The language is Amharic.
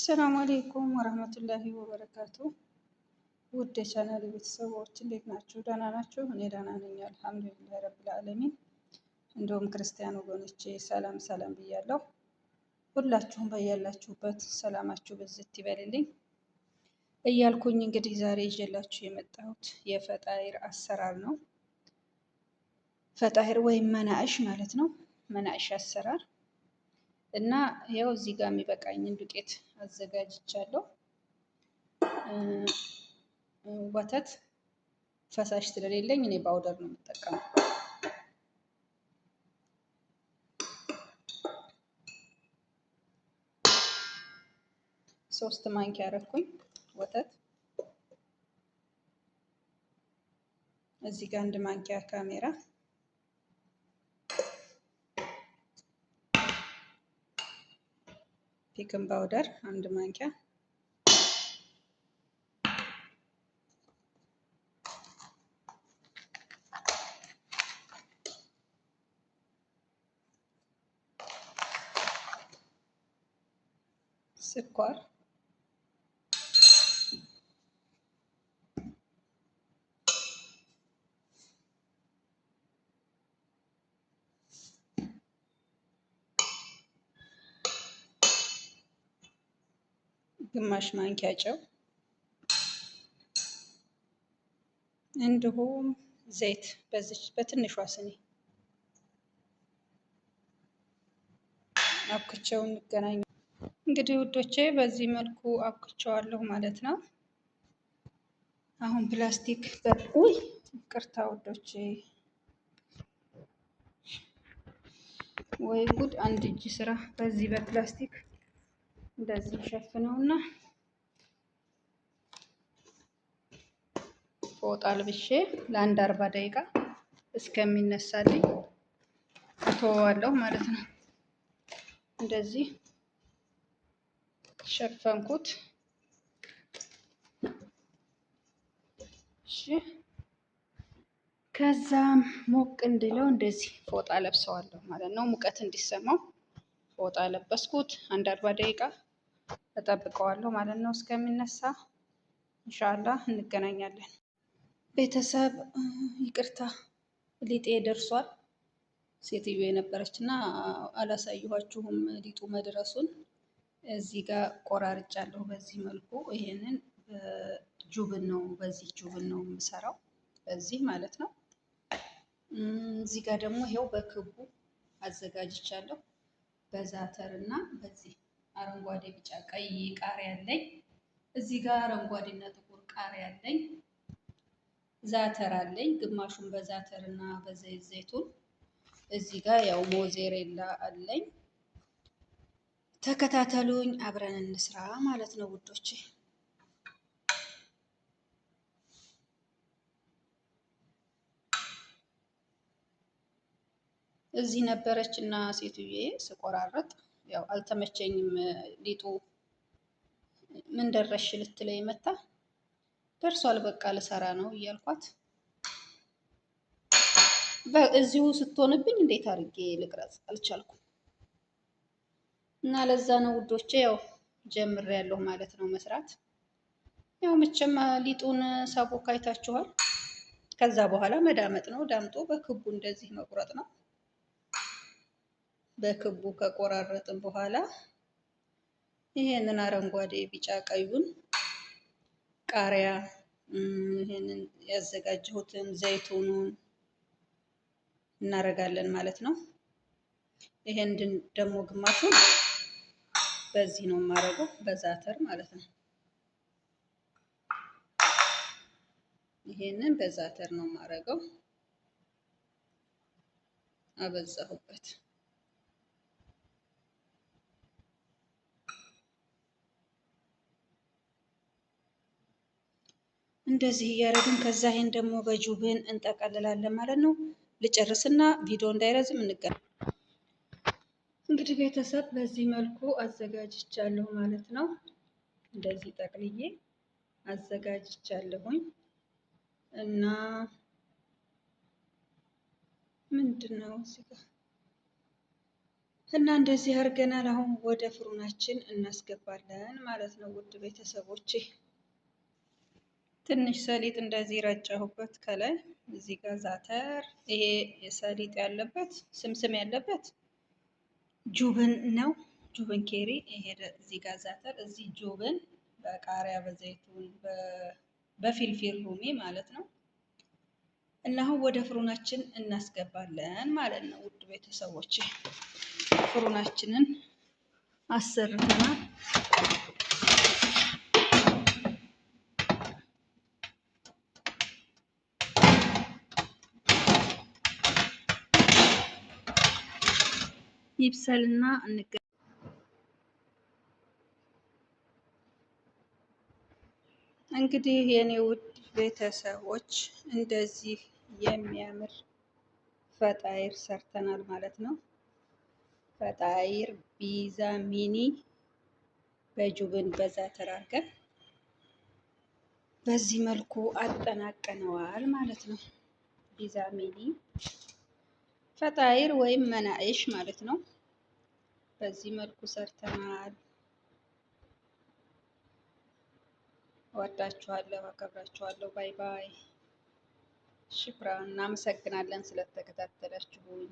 አሰላሙ አሌይኩም ወረህመቱላሂ ወበረካቱ። ውድ የቻናል ቤተሰቦች እንዴት ናችሁ? ደህና ናችሁ? እኔ ደህና ነኝ አልሐምዱሊላህ ረብል ዓለሚን። እንዲሁም ክርስቲያን ወገኖቼ ሰላም ሰላም ብያለሁ። ሁላችሁም በያላችሁበት ሰላማችሁ ብዝት ይበልልኝ እያልኩኝ እንግዲህ ዛሬ ይዤላችሁ የመጣሁት የፈጣይር አሰራር ነው። ፈጣይር ወይም መናእሽ ማለት ነው። መናእሽ አሰራር እና ያው እዚህ ጋር የሚበቃኝን ዱቄት አዘጋጅቻለሁ። ወተት ፈሳሽ ስለሌለኝ እኔ ባውደር ነው የምጠቀመው። ሶስት ማንኪያ አረኩኝ ወተት። እዚህ ጋር አንድ ማንኪያ ካሜራ፣ ቤኪንግ ፓውደር አንድ ማንኪያ፣ ስኳር ግማሽ ማንኪያ ጨው፣ እንዲሁም ዘይት በዚች በትንሿ ስኒ አብክቼው እንገናኝ። እንግዲህ ውዶቼ በዚህ መልኩ አብክቼዋለሁ ማለት ነው። አሁን ፕላስቲክ ውይ ይቅርታ ውዶቼ፣ ወይ ጉድ! አንድ እጅ ስራ። በዚህ በፕላስቲክ እንደዚህ ሸፍነውና ፎጣ ልብሼ ለአንድ 40 ደቂቃ እስከሚነሳልኝ እተወዋለሁ ማለት ነው። እንደዚህ ሸፈንኩት። እሺ፣ ከዛም ሞቅ እንዲለው እንደዚህ ፎጣ ለብሰዋለሁ ማለት ነው። ሙቀት እንዲሰማው ፎጣ ለበስኩት። አንድ 40 ደቂቃ እጠብቀዋለሁ ማለት ነው እስከሚነሳ። ኢንሻአላህ እንገናኛለን። ቤተሰብ ይቅርታ ሊጤ ደርሷል። ሴትዮ የነበረች እና አላሳየኋችሁም ሊጡ መድረሱን። እዚህ ጋር ቆራርጫለሁ በዚህ መልኩ። ይሄንን ጁብን ነው፣ በዚህ ጁብን ነው የምሰራው፣ በዚህ ማለት ነው። እዚህ ጋር ደግሞ ይሄው በክቡ አዘጋጅቻለሁ። በዛተር እና በዚህ አረንጓዴ፣ ቢጫ፣ ቀይ ቃሪያ አለኝ። እዚህ ጋር አረንጓዴ እና ጥቁር ቃሪያ አለኝ። ዛተር አለኝ፣ ግማሹን በዛተር እና በዘይት ዘይቱን። እዚህ ጋር ያው ሞዜሬላ አለኝ። ተከታተሉኝ አብረን እንስራ ማለት ነው ውዶቼ። እዚህ ነበረች እና ሴትዬ ስቆራረጥ ያው አልተመቸኝም። ሊጡ ምን ደረሽ ልትለኝ መታ። ደርሷል በቃ ልሰራ ነው እያልኳት እዚሁ ስትሆንብኝ እንዴት አድርጌ ልቅረጽ አልቻልኩም። እና ለዛ ነው ውዶቼ ያው ጀምሬያለሁ ማለት ነው መስራት። ያው መቼም ሊጡን ሳቦካ አይታችኋል። ከዛ በኋላ መዳመጥ ነው። ዳምጦ በክቡ እንደዚህ መቁረጥ ነው። በክቡ ከቆራረጥን በኋላ ይሄንን አረንጓዴ፣ ቢጫ፣ ቀዩን ቃሪያ፣ ይሄንን ያዘጋጀሁትን ዘይቱኑን እናደርጋለን ማለት ነው። ይሄን ደግሞ ግማሹን በዚህ ነው የማደርገው፣ በዛተር ማለት ነው። ይሄንን በዛተር ነው የማደርገው። አበዛሁበት። እንደዚህ እያደረግን ከዛ ይሄን ደግሞ በጁብን እንጠቀልላለን ማለት ነው። ልጨርስና ቪዲዮ እንዳይረዝም እንገናኝ። እንግዲህ ቤተሰብ በዚህ መልኩ አዘጋጅቻለሁ ማለት ነው። እንደዚህ ጠቅልዬ አዘጋጅቻለሁኝ እና ምንድነው እዚህ ጋር እና እንደዚህ አድርገናል። አሁን ወደ ፍሩናችን እናስገባለን ማለት ነው። ውድ ቤተሰቦቼ ትንሽ ሰሊጥ እንደዚህ ረጨሁበት ከላይ። እዚህ ጋር ዛተር፣ ይሄ ሰሊጥ ያለበት ስምስም ያለበት ጁብን ነው። ጁብን ኬሪ። ይሄ እዚህ ጋር ዛተር፣ እዚህ ጁብን በቃሪያ በዘይቱን በፊልፊል ሩሚ ማለት ነው። እና አሁን ወደ ፍሩናችን እናስገባለን ማለት ነው። ውድ ቤተሰቦች ፍሩናችንን አሰርተናል። ይብሰልና እንግዲህ የኔ ውድ ቤተሰቦች እንደዚህ የሚያምር ፈጣይር ሰርተናል ማለት ነው። ፈጣይር ፒዛ ሚኒ በጁብን በዛተር አድርገን በዚህ መልኩ አጠናቀነዋል ማለት ነው። ፒዛ ሚኒ ፈጣይር ወይም መናኢሽ ማለት ነው። በዚህ መልኩ ሰርተናል። ወዳችኋለሁ፣ አከብራችኋለሁ። ባይ ባይ። ሽክራን። እናመሰግናለን ስለተከታተላችሁኝ።